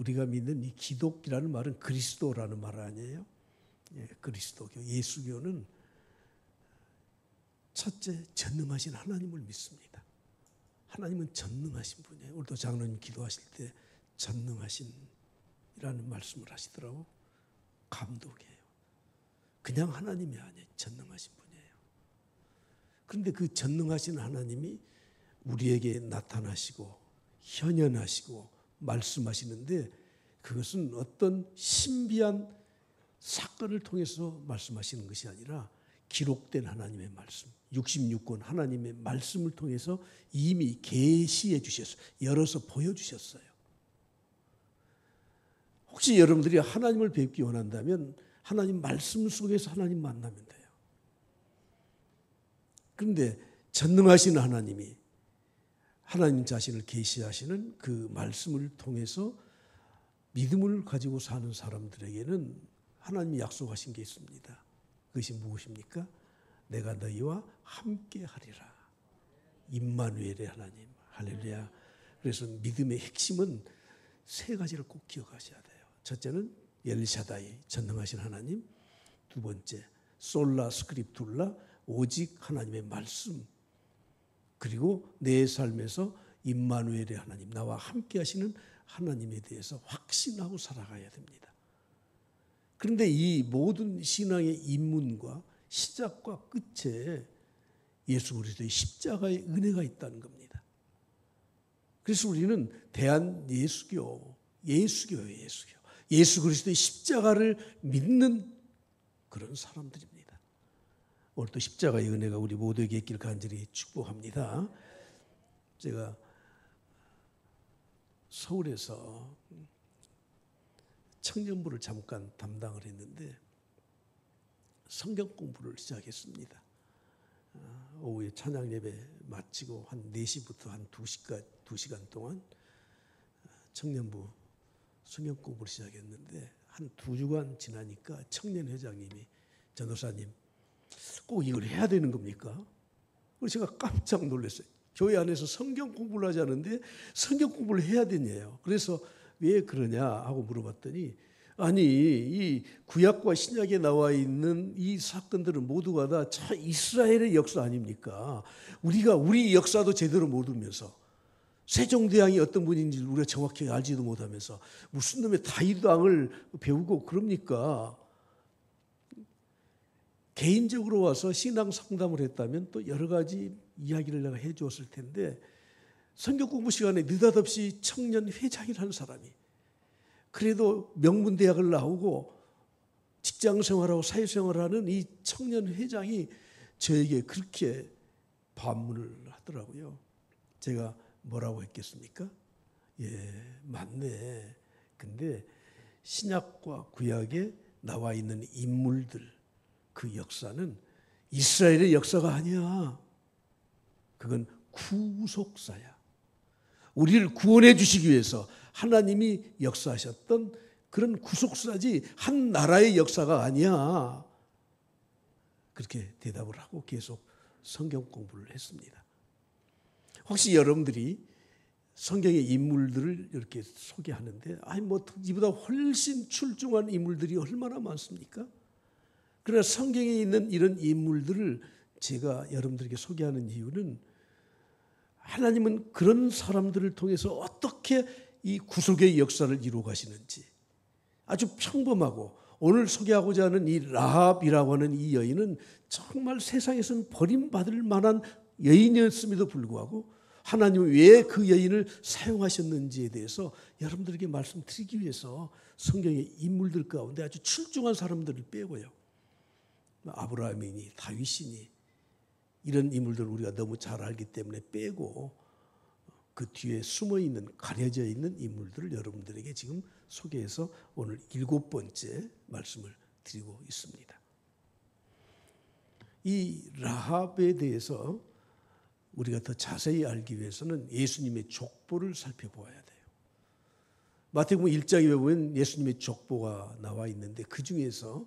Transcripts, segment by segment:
우리가 믿는 이 기독이라는 말은 그리스도라는 말 아니에요? 예, 그리스도교, 예수교는 첫째 전능하신 하나님을 믿습니다. 하나님은 전능하신 분이에요. 오늘도 장로님 기도하실 때 전능하신이라는 말씀을 하시더라고. 감독이에요. 그냥 하나님이 아니에요. 전능하신 분이에요. 그런데 그 전능하신 하나님이 우리에게 나타나시고 현현하시고 말씀하시는데 그것은 어떤 신비한 사건을 통해서 말씀하시는 것이 아니라 기록된 하나님의 말씀, 66권 하나님의 말씀을 통해서 이미 계시해 주셨어요. 열어서 보여주셨어요. 혹시 여러분들이 하나님을 뵙기 원한다면 하나님 말씀 속에서 하나님 만나면 돼요. 그런데 전능하신 하나님이 하나님 자신을 계시하시는 그 말씀을 통해서 믿음을 가지고 사는 사람들에게는 하나님이 약속하신 게 있습니다. 그것이 무엇입니까? 내가 너희와 함께 하리라. 임마누엘의 하나님. 할렐루야. 그래서 믿음의 핵심은 세 가지를 꼭 기억하셔야 돼요. 첫째는 엘샤다이, 전능하신 하나님. 두 번째, 솔라 스크립툴라, 오직 하나님의 말씀. 그리고 내 삶에서 임마누엘의 하나님, 나와 함께 하시는 하나님에 대해서 확신하고 살아가야 됩니다. 그런데 이 모든 신앙의 입문과 시작과 끝에 예수 그리스도의 십자가의 은혜가 있다는 겁니다. 그래서 우리는 대한예수교, 예수교예요. 예수 그리스도의 십자가를 믿는 그런 사람들입니다. 오늘도 십자가의 은혜가 우리 모두에게 있길 간절히 축복합니다. 제가 서울에서 청년부를 잠깐 담당을 했는데 성경 공부를 시작했습니다. 오후에 찬양 예배 마치고 한 4시부터 한 2시간 동안 청년부 성경 공부를 시작했는데 한 2주간 지나니까 청년회장님이 전도사님 꼭 이걸 해야 되는 겁니까? 그래서 제가 깜짝 놀랐어요. 교회 안에서 성경 공부를 하지 않는데 성경 공부를 해야 되냐요. 그래서 왜 그러냐 하고 물어봤더니 아니 이 구약과 신약에 나와 있는 이 사건들은 모두가 다 이스라엘의 역사 아닙니까? 우리가 우리 역사도 제대로 모르면서 세종대왕이 어떤 분인지 우리가 정확히 알지도 못하면서 무슨 놈의 다윗 왕을 배우고 그럽니까? 개인적으로 와서 신앙 상담을 했다면 또 여러 가지 이야기를 내가 해 주었을 텐데 성경 공부 시간에 느닷없이 청년 회장이라는 사람이 그래도 명문대학을 나오고 직장생활하고 사회생활하는 이 청년 회장이 저에게 그렇게 반문을 하더라고요. 제가 뭐라고 했겠습니까? 예, 맞네. 근데 신약과 구약에 나와 있는 인물들 그 역사는 이스라엘의 역사가 아니야. 그건 구속사야. 우리를 구원해 주시기 위해서 하나님이 역사하셨던 그런 구속사지 한 나라의 역사가 아니야. 그렇게 대답을 하고 계속 성경 공부를 했습니다. 혹시 여러분들이 성경의 인물들을 이렇게 소개하는데 아니 뭐 이보다 훨씬 출중한 인물들이 얼마나 많습니까? 그러나 성경에 있는 이런 인물들을 제가 여러분들에게 소개하는 이유는 하나님은 그런 사람들을 통해서 어떻게 이 구속의 역사를 이루어 가시는지 아주 평범하고 오늘 소개하고자 하는 이 라합이라고 하는 이 여인은 정말 세상에서는 버림받을 만한 여인이었음에도 불구하고 하나님은 왜 그 여인을 사용하셨는지에 대해서 여러분들에게 말씀드리기 위해서 성경의 인물들 가운데 아주 출중한 사람들을 빼고요. 아브라함이니 다윗이니 이런 인물들을 우리가 너무 잘 알기 때문에 빼고 그 뒤에 숨어있는 가려져 있는 인물들을 여러분들에게 지금 소개해서 오늘 7번째 말씀을 드리고 있습니다. 이 라합에 대해서 우리가 더 자세히 알기 위해서는 예수님의 족보를 살펴보아야 돼요. 마태복음 1장에 보면 예수님의 족보가 나와 있는데 그 중에서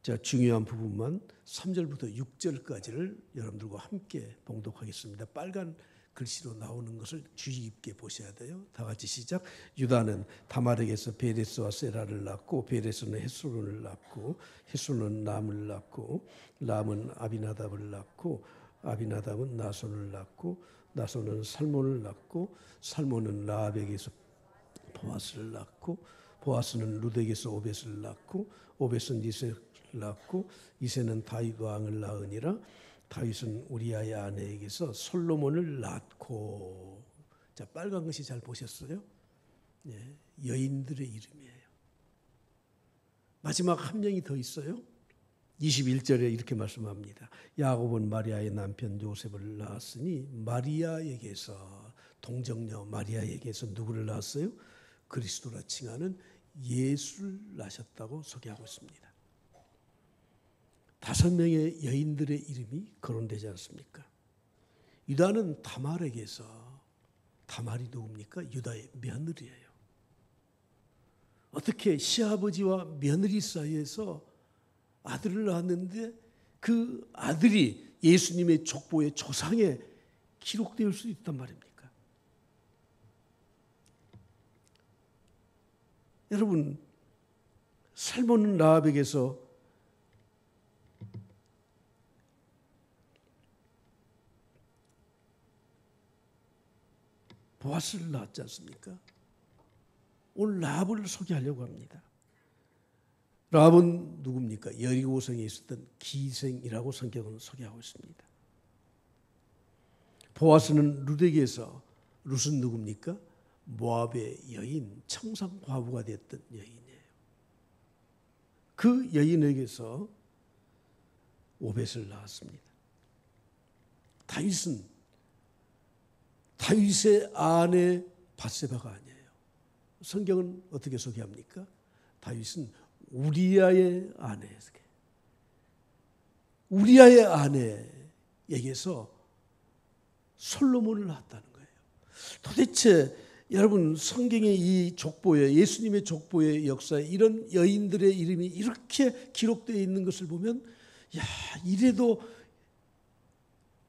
제가 중요한 부분만 3절부터 6절까지를 여러분들과 함께 봉독하겠습니다. 빨간 글씨로 나오는 것을 주의 깊게 보셔야 돼요. 다 같이 시작. 유다는 다말에게서 베레스와 세라를 낳고 베레스는 헤스론을 낳고 헤스론은 람을 낳고 람은 아비나답을 낳고 아비나답은 나손을 낳고 나손은 살몬을 낳고 살몬은 라합에게서 보아스를 낳고 보아스는 루덱에서 오벳을 낳고 오벳은 이세를 낳고 이세는 다윗 왕을 낳으니라. 다윗은 우리아의 아내에게서 솔로몬을 낳고. 자, 빨간 것이 잘 보셨어요? 예, 여인들의 이름이에요. 마지막 한 명이 더 있어요. 21절에 이렇게 말씀합니다. 야곱은 마리아의 남편 요셉을 낳았으니 마리아에게서 동정녀 마리아에게서 누구를 낳았어요? 그리스도라 칭하는 예수를 낳으셨다고 소개하고 있습니다. 5명의 여인들의 이름이 거론되지 않습니까? 유다는 다말에게서, 다말이 누굽니까? 유다의 며느리예요. 어떻게 시아버지와 며느리 사이에서 아들을 낳았는데 그 아들이 예수님의 족보의 조상에 기록될 수 있단 말입니까? 여러분, 살몬은 라합에게서 보아스를 낳았지 않습니까? 오늘 라합을 소개하려고 합니다. 라합은 누굽니까? 여리고성에 있었던 기생이라고 성경은 소개하고 있습니다. 보아스는 룻에게서, 룻은 누굽니까? 모압의 여인, 청상 과부가 됐던 여인이에요. 그 여인에게서 오벳을 낳았습니다. 다윗은 다윗의 아내 밧세바가 아니에요. 성경은 어떻게 소개합니까? 다윗은 우리아의 아내에게, 우리아의 아내에게서 솔로몬을 낳았다는 거예요. 도대체 여러분, 성경의 이 족보에, 예수님의 족보의 역사에 이런 여인들의 이름이 이렇게 기록되어 있는 것을 보면, 야, 이래도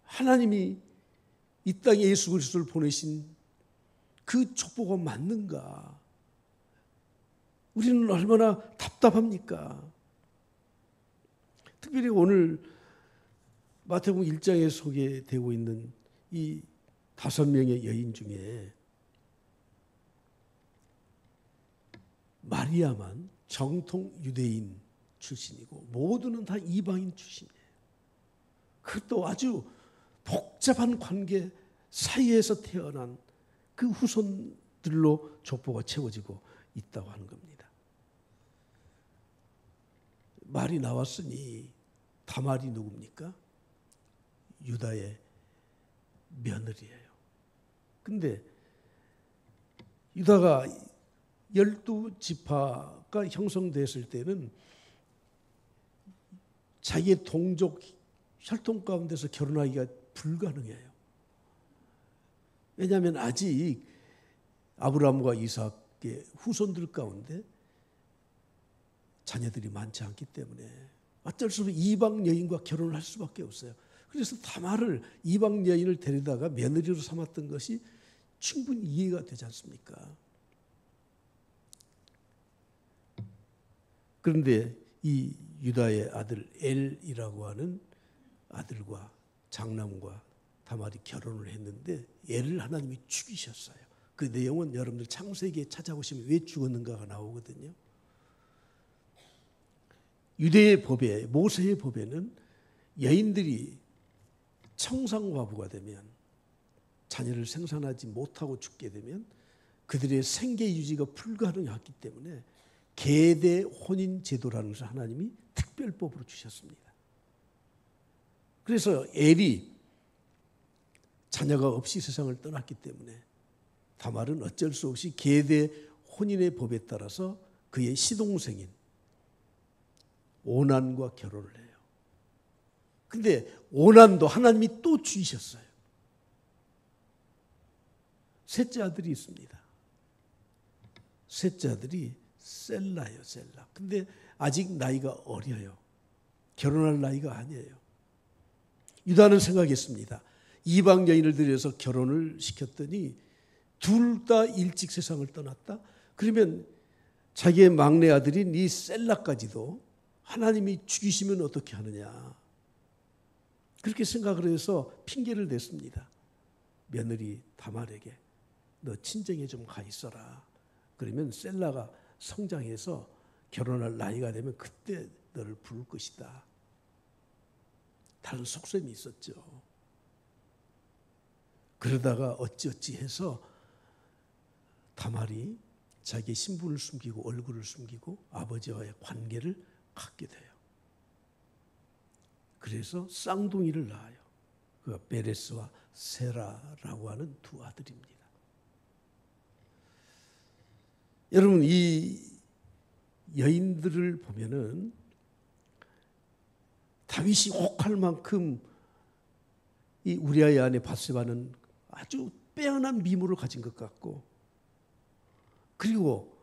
하나님이 이 땅에 예수 그리스도를 보내신 그 족보가 맞는가? 우리는 얼마나 답답합니까? 특별히 오늘 마태복음 1장에 소개되고 있는 이 5명의 여인 중에 마리아만 정통 유대인 출신이고 모두는 다 이방인 출신이에요. 그것도 아주 복잡한 관계 사이에서 태어난 그 후손들로 족보가 채워지고 있다고 하는 겁니다. 말이 나왔으니 다말이 누굽니까? 유다의 며느리예요. 근데 유다가 12지파가 형성됐을 때는 자기의 동족 혈통 가운데서 결혼하기가 불가능해요. 왜냐하면 아직 아브라함과 이삭의 후손들 가운데 자녀들이 많지 않기 때문에 어쩔 수 없이 이방 여인과 결혼을 할 수밖에 없어요. 그래서 다말을 이방 여인을 데려다가 며느리로 삼았던 것이 충분히 이해가 되지 않습니까? 그런데 이 유다의 아들 엘이라고 하는 아들과 장남과 다말이 결혼을 했는데 엘을 하나님이 죽이셨어요. 그 내용은 여러분들 창세기에 찾아보시면 왜 죽었는가가 나오거든요. 유대의 법에, 모세의 법에는 여인들이 청상과부가 되면, 자녀를 생산하지 못하고 죽게 되면 그들의 생계 유지가 불가능하기 때문에 계대 혼인 제도라는 것을 하나님이 특별법으로 주셨습니다. 그래서 엘이 자녀가 없이 세상을 떠났기 때문에 다말은 어쩔 수 없이 계대 혼인의 법에 따라서 그의 시동생인 오난과 결혼을 해요. 근데 오난도 하나님이 또 주셨어요. 셋째 아들이 있습니다. 셋째 아들이 셀라예요, 셀라. 근데 아직 나이가 어려요. 결혼할 나이가 아니에요. 유다는 생각했습니다. 이방 여인을 들여서 결혼을 시켰더니 둘 다 일찍 세상을 떠났다. 그러면 자기의 막내 아들인 이 셀라까지도 하나님이 죽이시면 어떻게 하느냐. 그렇게 생각을 해서 핑계를 댔습니다. 며느리 다말에게 너 친정에 좀 가 있어라. 그러면 셀라가 성장해서 결혼할 나이가 되면 그때 너를 부를 것이다. 다른 속셈이 있었죠. 그러다가 어찌어찌 해서 다말이 자기의 신분을 숨기고 얼굴을 숨기고 아버지와의 관계를 갖게 돼요. 그래서 쌍둥이를 낳아요. 그가 베레스와 세라라고 하는 두 아들입니다. 여러분, 이 여인들을 보면은 다윗이 혹할 만큼 이 우리아의 아내 밧세바는 아주 빼어난 미모를 가진 것 같고, 그리고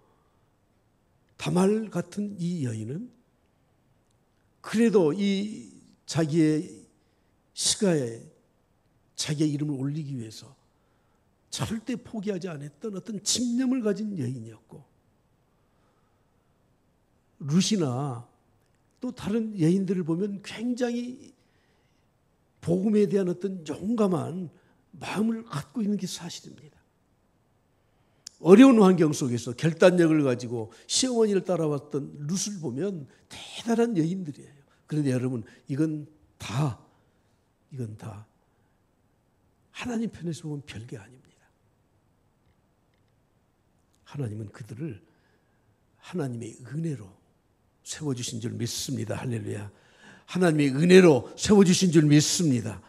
다말 같은 이 여인은 그래도 이 자기의 시가에 자기의 이름을 올리기 위해서 절대 포기하지 않았던 어떤 집념을 가진 여인이었고, 룻이나 또 다른 여인들을 보면 굉장히 복음에 대한 어떤 용감한 마음을 갖고 있는 게 사실입니다. 어려운 환경 속에서 결단력을 가지고 시어머니를 따라왔던 룻을 보면 대단한 여인들이에요. 그런데 여러분, 이건 다 하나님 편에서 보면 별게 아닙니다. 하나님은 그들을 하나님의 은혜로 세워주신 줄 믿습니다. 할렐루야. 하나님의 은혜로 세워주신 줄 믿습니다.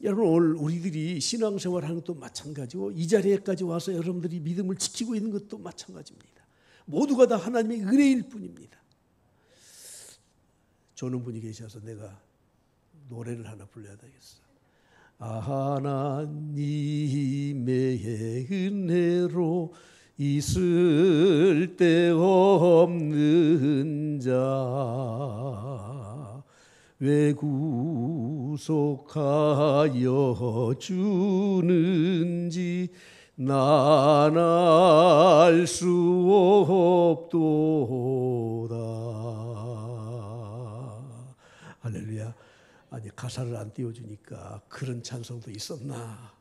여러분, 오늘 우리들이 신앙생활하는 것도 마찬가지고 이 자리에까지 와서 여러분들이 믿음을 지키고 있는 것도 마찬가지입니다. 모두가 다 하나님의 은혜일 뿐입니다. 조는 분이 계셔서 내가 노래를 하나 불러야 되겠어. 하나님의 은혜로 있을 데 없는 자 왜 구속하여 주는지 난 알 수 없도다. 할렐루야. 아니, 가사를 안 띄워주니까 그런 찬송도 있었나.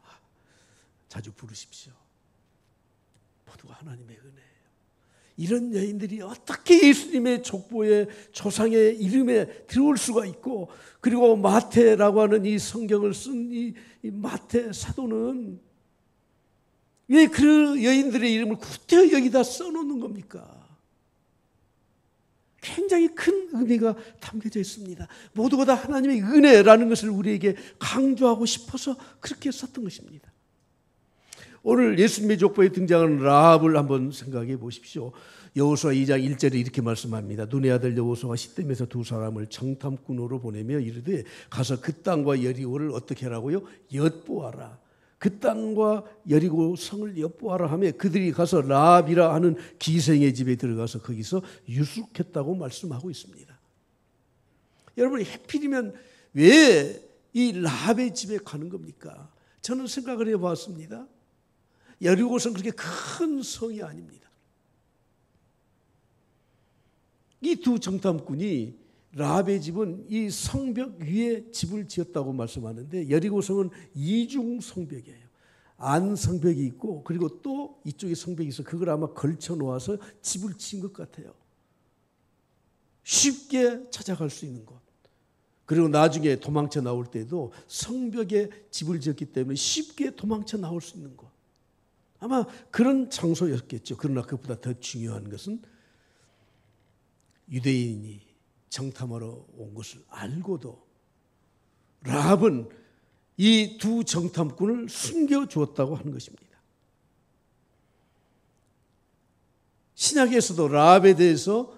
자주 부르십시오. 모두가 하나님의 은혜예요. 이런 여인들이 어떻게 예수님의 족보에 조상의 이름에 들어올 수가 있고, 그리고 마태라고 하는 이 성경을 쓴 이 마태 사도는 왜 그 여인들의 이름을 구태여 여기다 써놓는 겁니까? 굉장히 큰 의미가 담겨져 있습니다. 모두가 다 하나님의 은혜라는 것을 우리에게 강조하고 싶어서 그렇게 썼던 것입니다. 오늘 예수님의 족보에 등장하는 라합을 한번 생각해 보십시오. 여호수아 2장 1절에 이렇게 말씀합니다. 눈의 아들 여호수아가 시딤에서 두 사람을 정탐꾼으로 보내며 이르되 가서 그 땅과 여리고를 어떻게 하라고요? 엿보아라. 그 땅과 여리고 성을 엿보아라 하며 그들이 가서 라합이라 하는 기생의 집에 들어가서 거기서 유숙했다고 말씀하고 있습니다. 여러분, 해필이면 왜 이 라합의 집에 가는 겁니까? 저는 생각을 해봤습니다. 여리고성은 그렇게 큰 성이 아닙니다. 이 두 정탐꾼이 라합의 집은 이 성벽 위에 집을 지었다고 말씀하는데, 여리고성은 이중 성벽이에요. 안 성벽이 있고 그리고 또 이쪽에 성벽이 있어 그걸 아마 걸쳐 놓아서 집을 지은 것 같아요. 쉽게 찾아갈 수 있는 곳. 그리고 나중에 도망쳐 나올 때도 성벽에 집을 지었기 때문에 쉽게 도망쳐 나올 수 있는 곳. 아마 그런 장소였겠죠. 그러나 그것보다 더 중요한 것은 유대인이 정탐하러 온 것을 알고도 라합은 이 두 정탐꾼을 숨겨주었다고 하는 것입니다. 신약에서도 라합에 대해서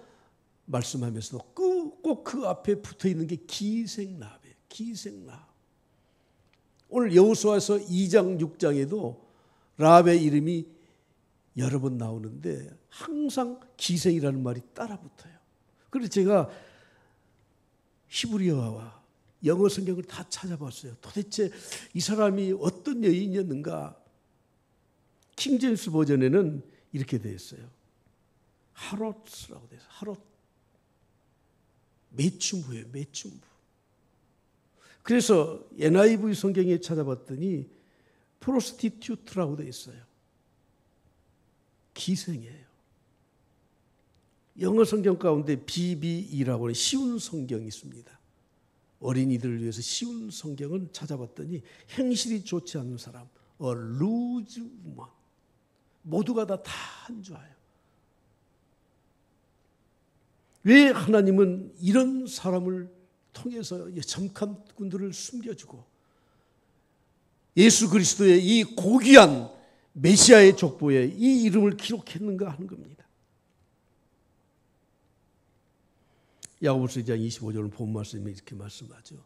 말씀하면서도 꼭 그 앞에 붙어있는 게 기생라합이에요. 기생라합. 오늘 여호수아서 2장 6장에도 라합의 이름이 여러 번 나오는데 항상 기생이라는 말이 따라 붙어요. 그래서 제가 히브리어와 영어 성경을 다 찾아봤어요. 도대체 이 사람이 어떤 여인이었는가? 킹제임스 버전에는 이렇게 되어 있어요. 하롯스라고 되어 있어요. 하롯. 매춘부예요. 매춘부. 그래서 NIV 성경에 찾아봤더니 프로스티튜트라고 되어 있어요. 기생이에요. 영어 성경 가운데 BBE라고 하는 쉬운 성경이 있습니다. 어린이들을 위해서 쉬운 성경은 찾아봤더니 행실이 좋지 않은 사람, 루즈 우먼, 모두가 다 한주하여. 왜 하나님은 이런 사람을 통해서 점칸꾼들을 숨겨주고 예수 그리스도의 이 고귀한 메시아의 족보에 이 이름을 기록했는가 하는 겁니다. 야고보서 2장 25절은 본 말씀에 이렇게 말씀하죠.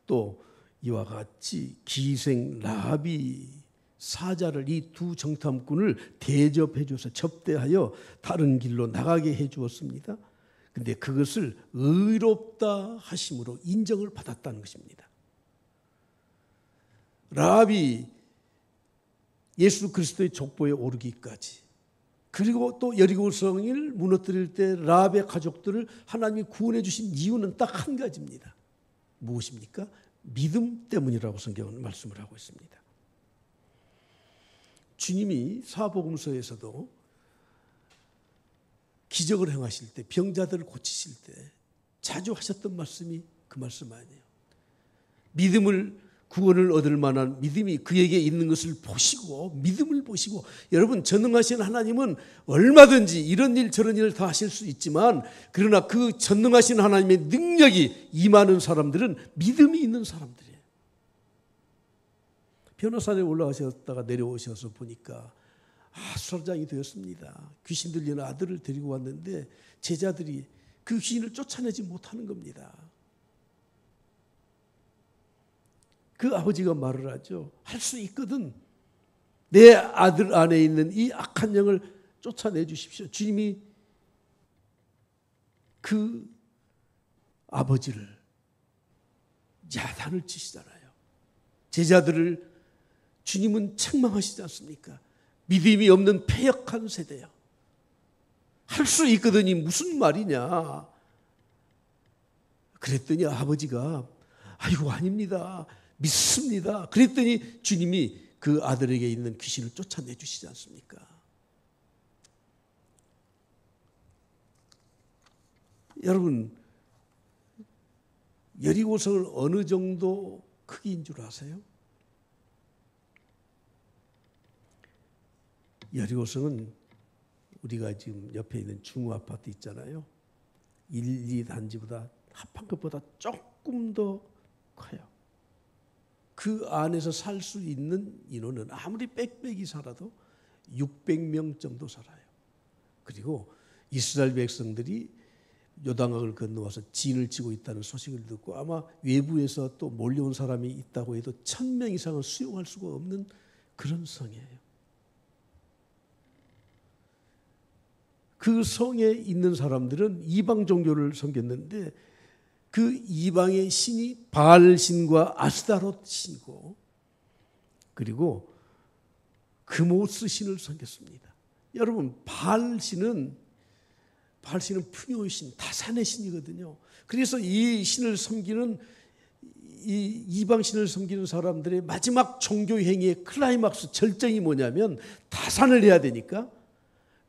또 이와 같이 기생 라비 사자를 이 두 정탐꾼을 대접해 줘서 접대하여 다른 길로 나가게 해 주었습니다. 근데 그것을 의롭다 하심으로 인정을 받았다는 것입니다. 라합이 예수 그리스도의 족보에 오르기까지, 그리고 또 여리고 성을 무너뜨릴 때 라합의 가족들을 하나님이 구원해 주신 이유는 딱 한 가지입니다. 무엇입니까? 믿음 때문이라고 성경은 말씀을 하고 있습니다. 주님이 사복음서에서도 기적을 행하실 때, 병자들을 고치실 때 자주 하셨던 말씀이 그 말씀 아니에요. 구원을 얻을 만한 믿음이 그에게 있는 것을 보시고, 믿음을 보시고, 여러분 전능하신 하나님은 얼마든지 이런 일 저런 일을 다 하실 수 있지만, 그러나 그 전능하신 하나님의 능력이 임하는 사람들은 믿음이 있는 사람들이에요. 변호사에 올라가셨다가 내려오셔서 보니까 수사장이 되었습니다. 귀신 들리는 아들을 데리고 왔는데 제자들이 그 귀신을 쫓아내지 못하는 겁니다. 그 아버지가 말을 하죠. 할 수 있거든. 내 아들 안에 있는 이 악한 영을 쫓아내 주십시오. 주님이 그 아버지를 야단을 치시잖아요. 제자들을 주님은 책망하시지 않습니까? 믿음이 없는 패역한 세대야. 할 수 있거든이 무슨 말이냐. 그랬더니 아버지가 아이고 아닙니다. 믿습니다. 그랬더니 주님이 그 아들에게 있는 귀신을 쫓아내 주시지 않습니까? 여러분, 여리고성을 어느 정도 크기인 줄 아세요? 여리고성은 우리가 지금 옆에 있는 중우 아파트 있잖아요. 1, 2단지보다 합한 것보다 조금 더 커요. 그 안에서 살 수 있는 인원은 아무리 빽빽이 살아도 600명 정도 살아요. 그리고 이스라엘 백성들이 요단강을 건너와서 진을 치고 있다는 소식을 듣고 아마 외부에서 또 몰려온 사람이 있다고 해도 1000명 이상은 수용할 수가 없는 그런 성이에요. 그 성에 있는 사람들은 이방 종교를 섬겼는데 그 이방의 신이 바알신과 아스타롯 신이고, 그리고 그모스 신을 섬겼습니다. 여러분, 바알신은 풍요의 신, 다산의 신이거든요. 그래서 이 신을 섬기는, 이 이방 신을 섬기는 사람들의 마지막 종교 행위의 클라이막스 절정이 뭐냐면 다산을 해야 되니까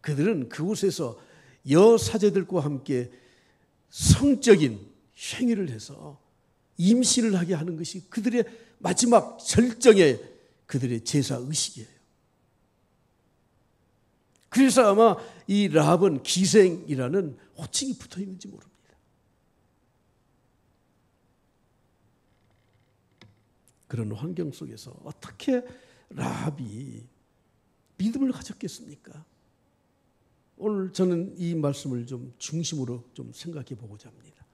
그들은 그곳에서 여사제들과 함께 성적인 행위를 해서 임신을 하게 하는 것이 그들의 마지막 절정의 그들의 제사 의식이에요. 그래서 아마 이 라합은 기생이라는 호칭이 붙어 있는지 모릅니다. 그런 환경 속에서 어떻게 라합이 믿음을 가졌겠습니까? 오늘 저는 이 말씀을 좀 중심으로 좀 생각해 보고자 합니다.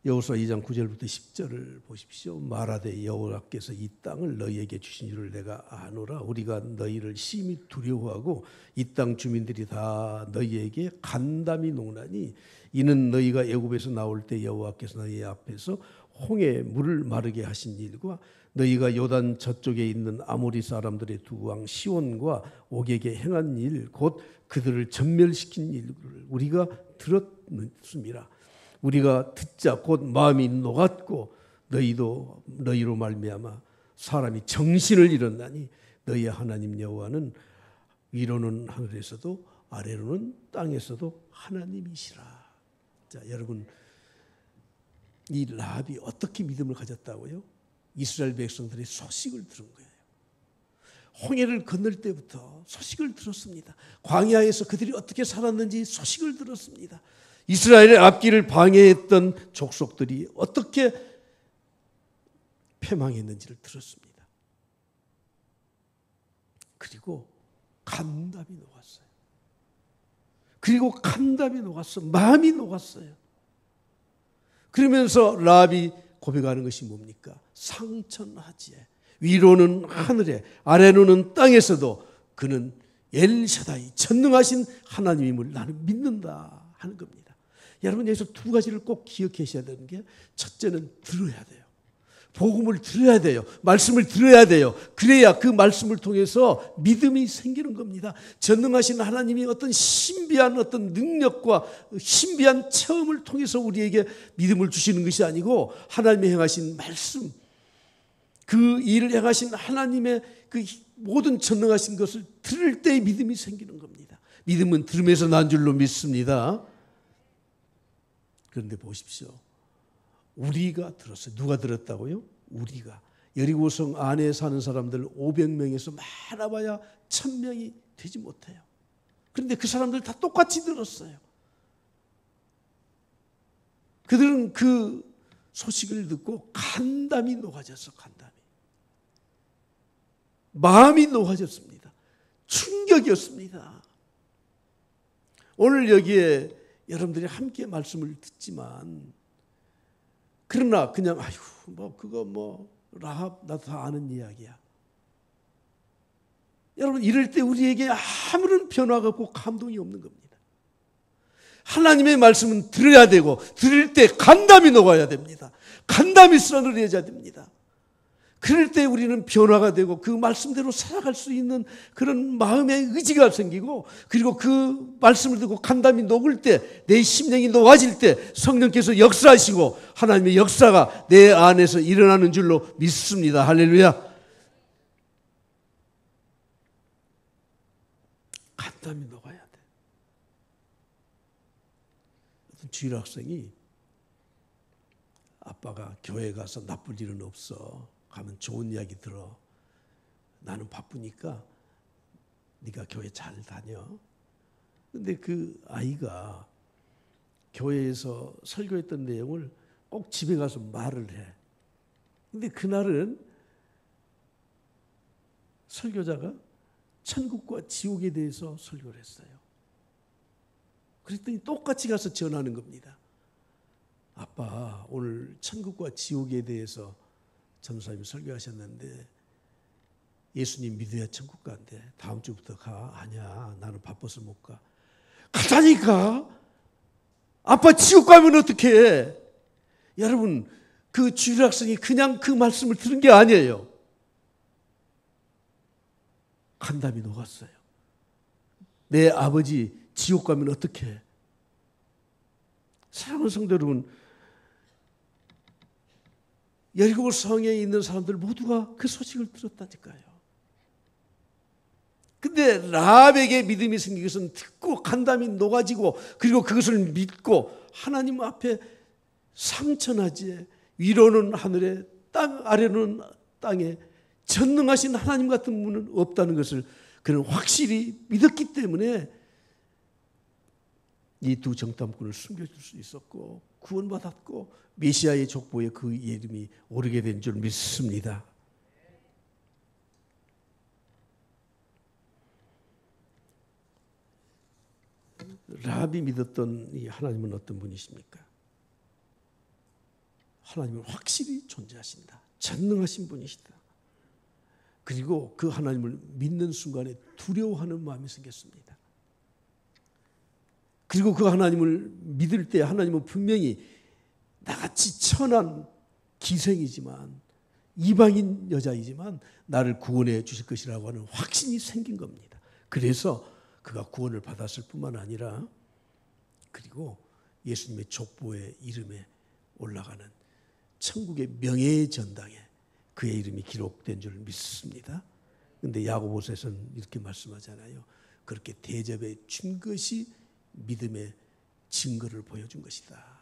여호수아 2장 9절부터 10절을 보십시오. 말하되 여호와께서 이 땅을 너희에게 주신 줄을 내가 아노라. 우리가 너희를 심히 두려워하고 이 땅 주민들이 다 너희에게 간담이 농나니 이는 너희가 애굽에서 나올 때 여호와께서 너희 앞에서 홍해 물을 마르게 하신 일과 너희가 요단 저쪽에 있는 아모리 사람들의 두 왕 시온과 옥에게 행한 일 곧 그들을 전멸시킨 일을 우리가 들었습니다. 우리가 듣자 곧 마음이 녹았고 너희로 말미암아 사람이 정신을 잃었나니 너희의 하나님 여호와는 위로는 하늘에서도 아래로는 땅에서도 하나님이시라. 자, 여러분, 이 라합이 어떻게 믿음을 가졌다고요? 이스라엘 백성들의 소식을 들은 거예요. 홍해를 건널 때부터 소식을 들었습니다. 광야에서 그들이 어떻게 살았는지 소식을 들었습니다. 이스라엘의 앞길을 방해했던 족속들이 어떻게 패망했는지를 들었습니다. 그리고 감담이 녹았어요. 마음이 녹았어요. 그러면서 라합이 고백하는 것이 뭡니까? 상천하지에 위로는 하늘에 아래로는 땅에서도 그는 엘샤다이 전능하신 하나님임을 나는 믿는다 하는 겁니다. 여러분, 여기서 두 가지를 꼭 기억하셔야 되는 게, 첫째는 들어야 돼요. 복음을 들어야 돼요. 말씀을 들어야 돼요. 그래야 그 말씀을 통해서 믿음이 생기는 겁니다. 전능하신 하나님이 어떤 신비한 어떤 능력과 신비한 체험을 통해서 우리에게 믿음을 주시는 것이 아니고, 하나님이 행하신 말씀, 그 일을 행하신 하나님의 그 모든 전능하신 것을 들을 때 믿음이 생기는 겁니다. 믿음은 들음에서 난 줄로 믿습니다. 그런데 보십시오. 우리가 들었어요. 누가 들었다고요? 우리가. 여리고성 안에 사는 사람들 500명에서 많아봐야 1000명이 되지 못해요. 그런데 그 사람들 다 똑같이 들었어요. 그들은 그 소식을 듣고 간담이 녹아졌어. 간담이. 마음이 녹아졌습니다. 충격이었습니다. 오늘 여기에 여러분들이 함께 말씀을 듣지만, 그러나 그냥 그거 라합 나도 다 아는 이야기야. 여러분, 이럴 때 우리에게 아무런 변화가 없고 감동이 없는 겁니다. 하나님의 말씀은 들어야 되고, 들을 때 간담이 녹아야 됩니다. 간담이 서늘해져야 됩니다. 그럴 때 우리는 변화가 되고 그 말씀대로 살아갈 수 있는 그런 마음의 의지가 생기고, 그리고 그 말씀을 듣고 간담이 녹을 때, 내 심령이 녹아질 때 성령께서 역사하시고 하나님의 역사가 내 안에서 일어나는 줄로 믿습니다. 할렐루야. 간담이 녹아야 돼. 어떤 주일 학생이, 아빠가 교회 가서 나쁠 일은 없어, 가면 좋은 이야기 들어, 나는 바쁘니까 네가 교회 잘 다녀. 근데 그 아이가 교회에서 설교했던 내용을 꼭 집에 가서 말을 해. 근데 그날은 설교자가 천국과 지옥에 대해서 설교를 했어요. 그랬더니 똑같이 가서 전하는 겁니다. 아빠, 오늘 천국과 지옥에 대해서 전도사님이 설교하셨는데 예수님 믿어야 천국 간대. 다음 주부터 가. 아니야, 나는 바빠서 못 가. 가자니까. 아빠 지옥 가면 어떡해. 여러분, 그 주일 학생이 그냥 그 말씀을 들은 게 아니에요. 간담이 녹았어요. 내 아버지 지옥 가면 어떡해. 사랑하는 성도 여러분, 여리고 성에 있는 사람들 모두가 그 소식을 들었다니까요. 근데 라합에게 믿음이 생기기 위해서는 듣고 간담이 녹아지고, 그리고 그것을 믿고 하나님 앞에 상천하지에 위로는 하늘에 땅 아래는 땅에 전능하신 하나님 같은 분은 없다는 것을 그는 확실히 믿었기 때문에 이 두 정탐꾼을 숨겨줄 수 있었고 구원받았고 메시아의 족보에 그 이름이 오르게 된 줄 믿습니다. 라합이 믿었던 이 하나님은 어떤 분이십니까? 하나님은 확실히 존재하신다. 전능하신 분이시다. 그리고 그 하나님을 믿는 순간에 두려워하는 마음이 생겼습니다. 그리고 그 하나님을 믿을 때 하나님은 분명히 나같이 천한 기생이지만 이방인 여자이지만 나를 구원해 주실 것이라고 하는 확신이 생긴 겁니다. 그래서 그가 구원을 받았을 뿐만 아니라 그리고 예수님의 족보의 이름에 올라가는 천국의 명예의 전당에 그의 이름이 기록된 줄 믿습니다. 그런데 야고보서에서는 이렇게 말씀하잖아요. 그렇게 대접해 준 것이 믿음의 증거를 보여준 것이다.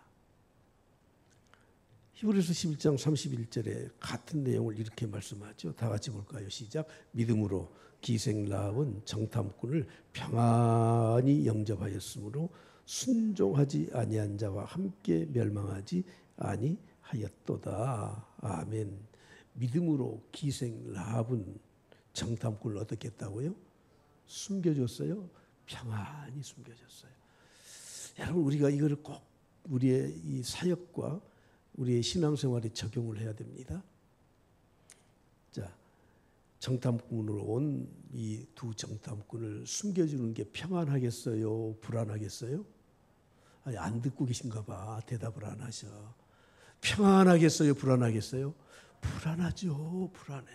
히브리서 11장 31절에 같은 내용을 이렇게 말씀하죠. 다 같이 볼까요? 시작. 믿음으로 기생 라합은 정탐꾼을 평안히 영접하였으므로 순종하지 아니한 자와 함께 멸망하지 아니하였도다. 아멘. 믿음으로 기생 라합은 정탐꾼을 어떻게 했다고요? 숨겨줬어요. 평안히 숨겨줬어요. 여러분, 우리가 이걸 꼭 우리의 이 사역과 우리의 신앙생활에 적용을 해야 됩니다. 자, 정탐꾼으로 온 이 두 정탐꾼을 숨겨주는 게 평안하겠어요? 불안하겠어요? 아니, 안 듣고 계신가 봐. 대답을 안 하셔. 평안하겠어요? 불안하겠어요? 불안하죠. 불안해.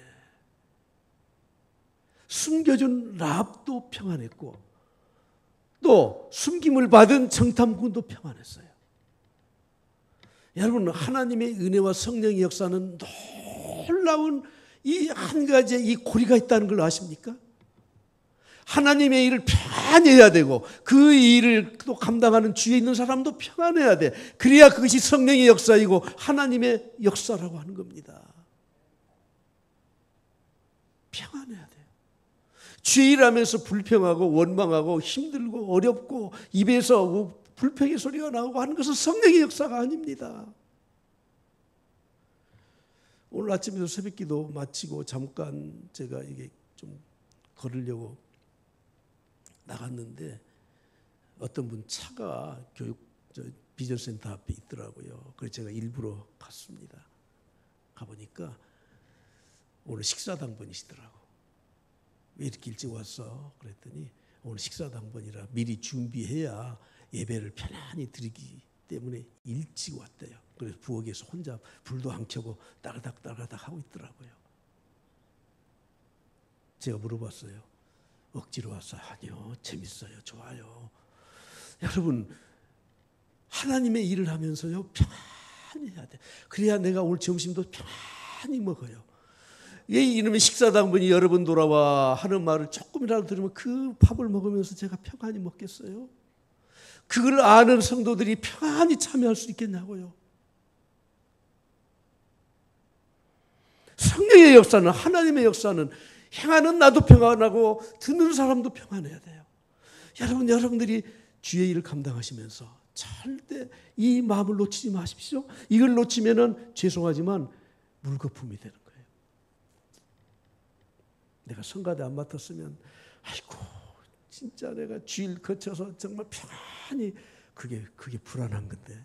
숨겨준 라합도 평안했고 또 숨김을 받은 정탐꾼도 평안했어요. 여러분, 하나님의 은혜와 성령의 역사는 놀라운 이 한 가지의 이 고리가 있다는 걸 아십니까? 하나님의 일을 평안히 해야 되고 그 일을 또 감당하는 주위에 있는 사람도 평안해야 돼. 그래야 그것이 성령의 역사이고 하나님의 역사라고 하는 겁니다. 평안해야 돼요. 주의 일하면서 불평하고 원망하고 힘들고 어렵고 입에서 불평의 소리가 나오고 하는 것은 성령의 역사가 아닙니다. 오늘 아침에도 새벽기도 마치고 잠깐 제가 이게 좀 걸으려고 나갔는데 어떤 분 차가 비전센터 앞에 있더라고요. 그래서 제가 일부러 갔습니다. 가보니까 오늘 식사당번이시더라고. 왜 이렇게 일찍 왔어? 그랬더니 오늘 식사당번이라 미리 준비해야 예배를 편안히 드리기 때문에 일찍 왔대요. 그래서 부엌에서 혼자 불도 안 켜고 따라닥 하고 있더라고요. 제가 물어봤어요. 억지로 왔어요? 아니요. 재밌어요. 좋아요. 여러분, 하나님의 일을 하면서요, 평안히 해야 돼. 그래야 내가 오늘 점심도 평안히 먹어요. 왜 이놈의 식사당번이 여러 번 돌아와 하는 말을 조금이라도 들으면 그 밥을 먹으면서 제가 평안히 먹겠어요? 그걸 아는 성도들이 평안히 참여할 수 있겠냐고요. 성령의 역사는, 하나님의 역사는 행하는 나도 평안하고 듣는 사람도 평안해야 돼요. 여러분들이 주의 일을 감당하시면서 절대 이 마음을 놓치지 마십시오. 이걸 놓치면은 죄송하지만 물거품이 되는 거예요. 내가 성가대 안 맡았으면 아이고 진짜 내가 주일 거쳐서 정말 평안히 그게 불안한 건데.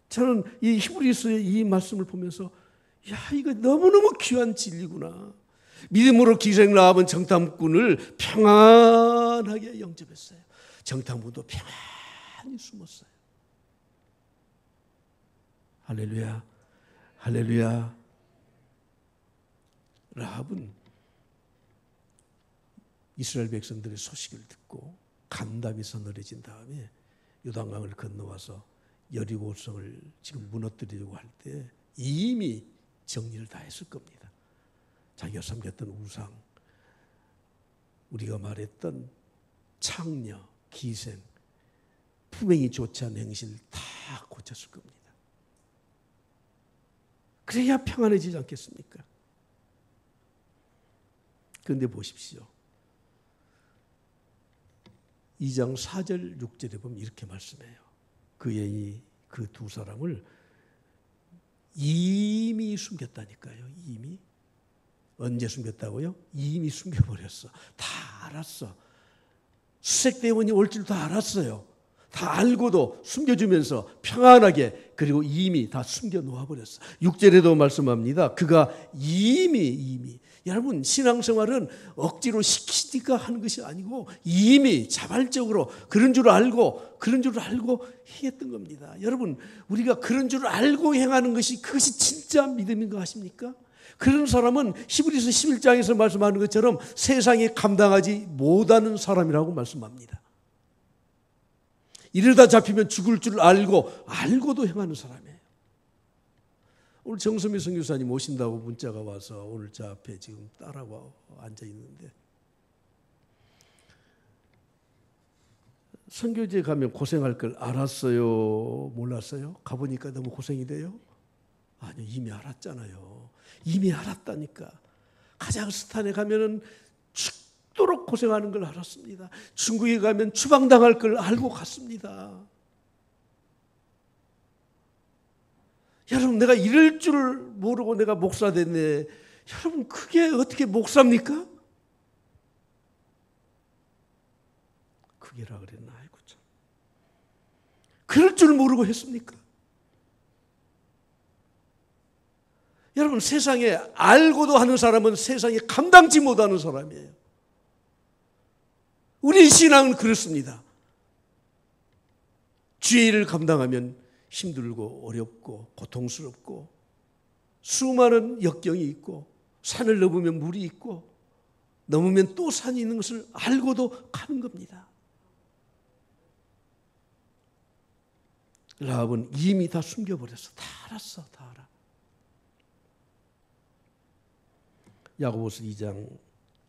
저는 이 히브리서의 이 말씀을 보면서 야, 이거 너무너무 귀한 진리구나. 믿음으로 기생 라합은 정탐꾼을 평안하게 영접했어요. 정탐꾼도 평안히 숨었어요. 할렐루야, 할렐루야. 라합은 이스라엘 백성들의 소식을 듣고 간담이 서늘해진 다음에 요단강을 건너와서 여리고성을 지금 무너뜨리려고 할 때 이미 정리를 다 했을 겁니다. 자기가 섬겼던 우상, 우리가 말했던 창녀, 기생, 품행이 좋지 않은 행실 다 고쳤을 겁니다. 그래야 평안해지지 않겠습니까? 그런데 보십시오. 2장 4절 6절에 보면 이렇게 말씀해요. 그 여인이 그 두 사람을 이미 숨겼다니까요. 이미. 언제 숨겼다고요? 이미 숨겨버렸어. 다 알았어. 수색대원이 올 줄 다 알았어요. 다 알고도 숨겨주면서 평안하게, 그리고 이미 다 숨겨 놓아버렸어. 6절에도 말씀합니다. 그가 이미 여러분, 신앙생활은 억지로 시키니까 하는 것이 아니고 이미 자발적으로 그런 줄 알고 행했던 겁니다. 여러분, 우리가 그런 줄 알고 행하는 것이 그것이 진짜 믿음인 거 아십니까? 그런 사람은 히브리서 11장에서 말씀하는 것처럼 세상에 감당하지 못하는 사람이라고 말씀합니다. 이러다 잡히면 죽을 줄 알고도 행하는 사람이에요. 오늘 정선미 선교사님 오신다고 문자가 와서 오늘 저 앞에 지금 딸하고 앉아 있는데, 선교지에 가면 고생할 걸 알았어요? 몰랐어요? 가보니까 너무 고생이 돼요? 아니요, 이미 알았잖아요. 이미 알았다니까. 카자흐스탄에 가면은 죽도록 고생하는 걸 알았습니다. 중국에 가면 추방당할 걸 알고 갔습니다. 여러분, 내가 이럴 줄 모르고 내가 목사 됐네. 여러분, 그게 어떻게 목사입니까? 그게라 그랬나? 아이고 참. 그럴 줄 모르고 했습니까? 여러분, 세상에 알고도 하는 사람은 세상에 감당지 못하는 사람이에요. 우리 신앙은 그렇습니다. 주의 일을 감당하면 힘들고 어렵고 고통스럽고 수많은 역경이 있고 산을 넘으면 물이 있고 넘으면 또 산이 있는 것을 알고도 가는 겁니다. 라합은 이미 다 숨겨버렸어. 다 알았어. 다 알아. 야고보서 2장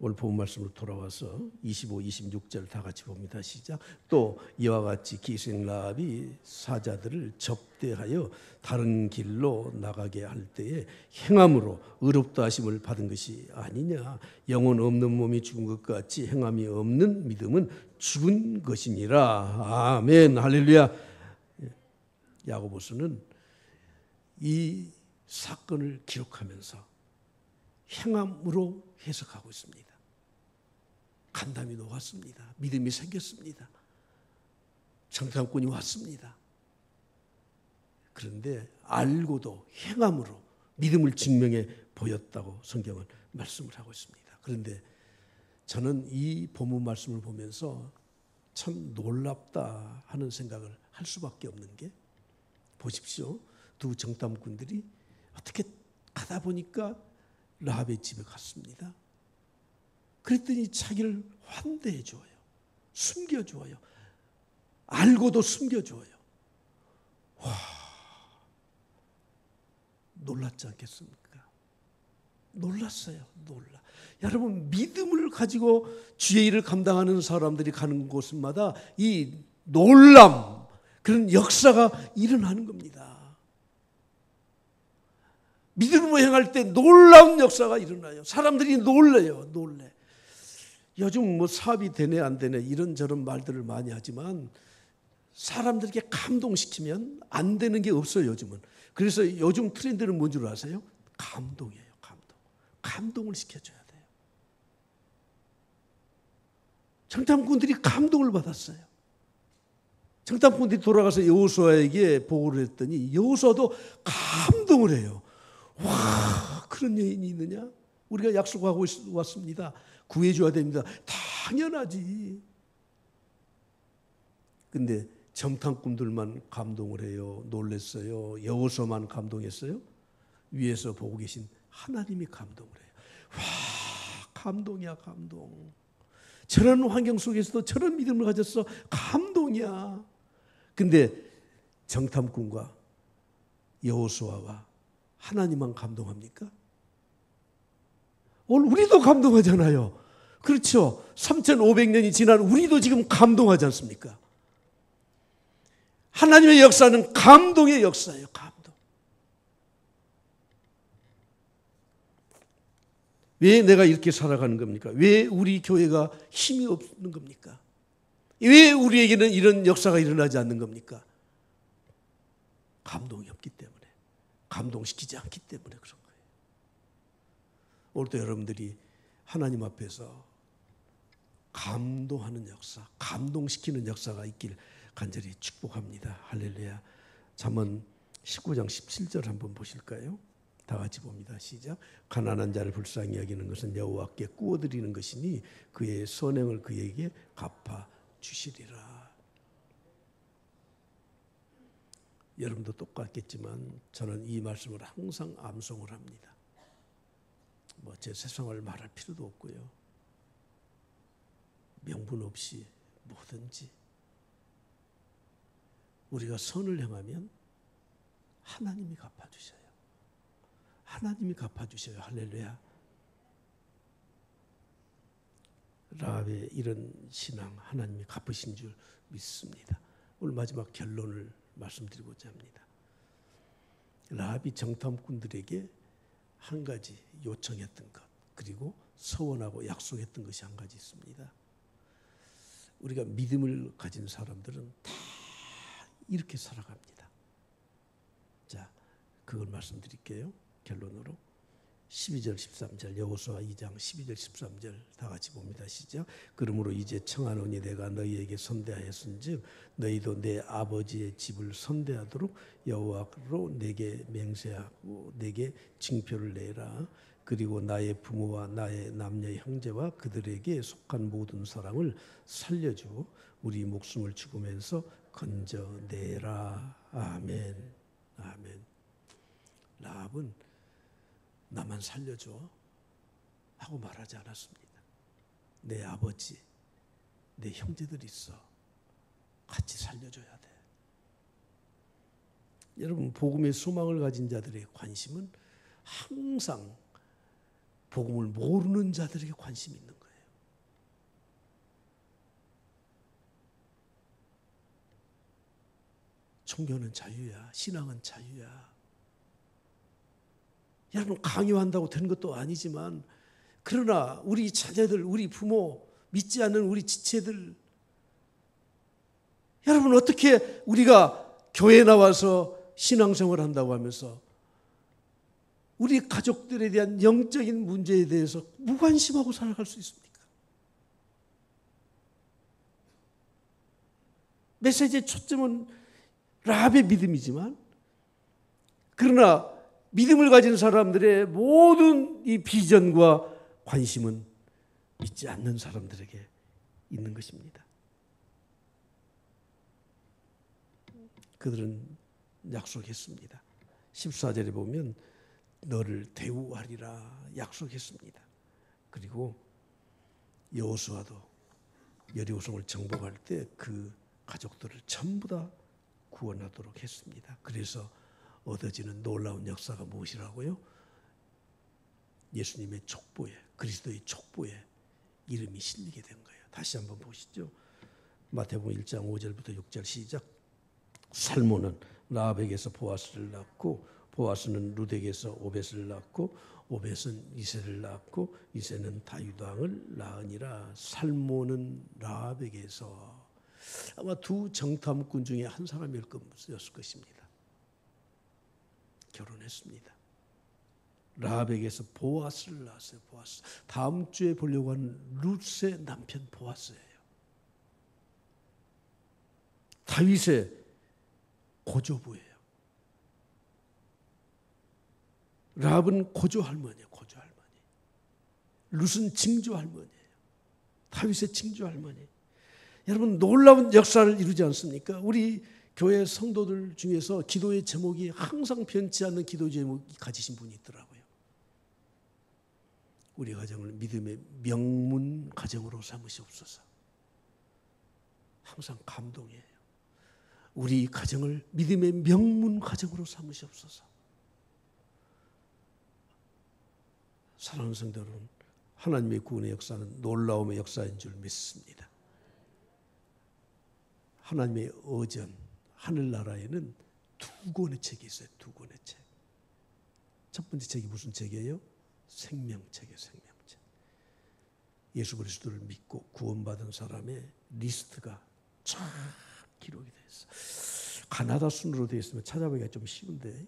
오늘 본 말씀으로 돌아와서 25, 26절 다 같이 봅니다. 시작. 또 이와 같이 기생 라합이 사자들을 접대하여 다른 길로 나가게 할 때에 행함으로 의롭다 하심을 받은 것이 아니냐. 영혼 없는 몸이 죽은 것 같이 행함이 없는 믿음은 죽은 것이니라. 아멘. 할렐루야. 야고보서는 이 사건을 기록하면서 행함으로 해석하고 있습니다. 간담이 녹았습니다. 믿음이 생겼습니다. 정탐꾼이 왔습니다. 그런데 알고도 행함으로 믿음을 증명해 보였다고 성경은 말씀을 하고 있습니다. 그런데 저는 이 본문 말씀을 보면서 참 놀랍다 하는 생각을 할 수밖에 없는 게, 보십시오. 두 정탐꾼들이 어떻게 가다 보니까 라합의 집에 갔습니다. 그랬더니 자기를 환대해 줘요. 숨겨 줘요. 알고도 숨겨 줘요. 와, 놀랐지 않겠습니까? 놀랐어요. 놀라. 여러분, 믿음을 가지고 주의 일을 감당하는 사람들이 가는 곳마다 이 놀람, 그런 역사가 일어나는 겁니다. 믿음으로 행할 때 놀라운 역사가 일어나요. 사람들이 놀래요. 놀래. 요즘 뭐 사업이 되네 안 되네 이런저런 말들을 많이 하지만 사람들에게 감동시키면 안 되는 게 없어요. 요즘은. 그래서 요즘 트렌드는 뭔 줄 아세요? 감동이에요. 감동. 감동을 시켜줘야 돼요. 정탐꾼들이 감동을 받았어요. 정탐꾼들이 돌아가서 여호수아에게 보고를 했더니 여호수아도 감동을 해요. 와, 그런 여인이 있느냐? 우리가 약속하고 왔습니다. 구해줘야 됩니다. 당연하지. 근데 정탐꾼들만 감동을 해요. 놀랬어요. 여호수아만 감동했어요. 위에서 보고 계신 하나님이 감동을 해요. 와, 감동이야, 감동. 저런 환경 속에서도 저런 믿음을 가졌어. 감동이야. 근데 정탐꾼과 여호수아와 하나님만 감동합니까? 오늘 우리도 감동하잖아요. 그렇죠. 3,500년이 지난 우리도 지금 감동하지 않습니까? 하나님의 역사는 감동의 역사예요. 감동. 왜 내가 이렇게 살아가는 겁니까? 왜 우리 교회가 힘이 없는 겁니까? 왜 우리에게는 이런 역사가 일어나지 않는 겁니까? 감동이 없기 때문에. 감동시키지 않기 때문에 그런 거예요. 오늘도 여러분들이 하나님 앞에서 감동하는 역사, 감동시키는 역사가 있길 간절히 축복합니다. 할렐루야. 잠언 19장 17절 한번 보실까요? 다 같이 봅니다. 시작. 가난한 자를 불쌍히 여기는 것은 여호와께 구워드리는 것이니 그의 선행을 그에게 갚아 주시리라. 여러분도 똑같겠지만 저는 이 말씀을 항상 암송을 합니다. 제 세상을 말할 필요도 없고요. 명분 없이 뭐든지 우리가 선을 행하면 하나님이 갚아주셔요. 하나님이 갚아주셔요. 할렐루야. 라합의 이런 신앙 하나님이 갚으신 줄 믿습니다. 오늘 마지막 결론을 말씀드리고자 합니다. 라합이 정탐꾼들에게 한 가지 요청했던 것, 그리고 서원하고 약속했던 것이 한 가지 있습니다. 우리가 믿음을 가진 사람들은 다 이렇게 살아갑니다. 자, 그걸 말씀드릴게요. 결론으로 12절 13절 여호수아 2장 12절 13절 다 같이 봅니다. 시작. 그러므로 이제 청하노니 내가 너희에게 선대하였은즉 너희도 내 아버지의 집을 선대하도록 여호와로 내게 맹세하고 내게 징표를 내라. 그리고 나의 부모와 나의 남녀 형제와 그들에게 속한 모든 사람을 살려주고 우리 목숨을 죽으면서 건져내라. 아멘. 아멘. 라합은 나만 살려줘 하고 말하지 않았습니다. 내 아버지, 내 형제들이 있어. 같이 살려줘야 돼. 여러분, 복음의 소망을 가진 자들의 관심은 항상 복음을 모르는 자들에게 관심이 있는 거예요. 종교는 자유야. 신앙은 자유야. 여러분, 강요한다고 되는 것도 아니지만 그러나 우리 자녀들, 우리 부모, 믿지 않는 우리 지체들, 여러분 어떻게 우리가 교회 나와서 신앙생활 한다고 하면서 우리 가족들에 대한 영적인 문제에 대해서 무관심하고 살아갈 수 있습니까? 메시지의 초점은 라합의 믿음이지만 그러나 믿음을 가진 사람들의 모든 이 비전과 관심은 믿지 않는 사람들에게 있는 것입니다. 그들은 약속했습니다. 14절에 보면 너를 대우하리라 약속했습니다. 그리고 여호수아도 여리고성을 정복할 때 그 가족들을 전부 다 구원하도록 했습니다. 그래서 얻어지는 놀라운 역사가 무엇이라고요? 예수님의 족보에, 그리스도의 족보에 이름이 실리게 된 거예요. 다시 한번 보시죠. 마태복음 1장 5절부터 6절 시작. 살몬은 라합에게서 보아스를 낳고 보아스는 룻에게서 오벳을 낳고 오벳은 이새를 낳고 이새는 다윗 왕을 낳으니라. 살몬은 라합에게서 아마 두 정탐꾼 중에 한 사람이었을 것입니다. 결혼했습니다. 라합에게서 보아스를 낳았어요. 보아스. 다음 주에 보려고 하는 룻의 남편 보아스예요. 다윗의 고조부예요. 라합은 고조 할머니예요. 고조 할머니. 룻은 징조 할머니예요. 다윗의 징조 할머니. 여러분 놀라운 역사를 이루지 않습니까? 우리 교회 성도들 중에서 기도의 제목이 항상 변치 않는 기도 제목이 가지신 분이 있더라고요. 우리 가정을 믿음의 명문 가정으로 삼으시옵소서. 항상 감동이에요. 우리 가정을 믿음의 명문 가정으로 삼으시옵소서. 사랑하는 성도 여러분, 하나님의 구원의 역사는 놀라움의 역사인 줄 믿습니다. 하나님의 어전, 하늘나라에는 두 권의 책이 있어요. 두 권의 책. 첫 번째 책이 무슨 책이에요? 생명책이에요. 생명책. 예수 그리스도를 믿고 구원받은 사람의 리스트가 쫙 기록이 되어 있어요. 가나다 순으로 되어 있으면 찾아보기가 좀 쉬운데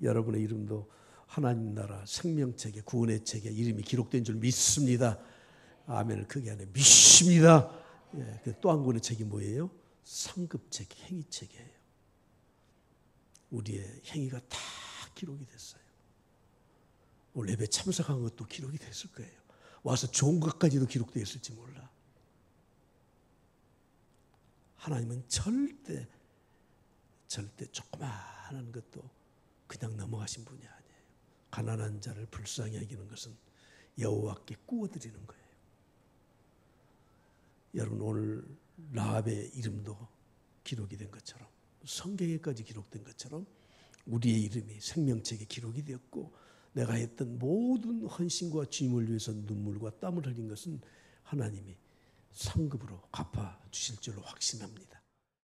여러분의 이름도 하나님 나라 생명책에 구원의 책에 이름이 기록된 줄 믿습니다. 아멘을 크게 하네. 믿습니다. 예, 또 한 권의 책이 뭐예요? 상급책, 행위책이에요. 우리의 행위가 다 기록이 됐어요. 오늘 예배 참석한 것도 기록이 됐을 거예요. 와서 좋은 것까지도 기록되어 있을지 몰라. 하나님은 절대 조그마한 것도 그냥 넘어가신 분이 아니에요. 가난한 자를 불쌍히 여기는 것은 여호와께 구워드리는 거예요. 여러분, 오늘 라합의 이름도 기록이 된 것처럼, 성경에까지 기록된 것처럼 우리의 이름이 생명책에 기록이 되었고, 내가 했던 모든 헌신과 주님을 위해서 눈물과 땀을 흘린 것은 하나님이 상급으로 갚아주실 줄로 확신합니다.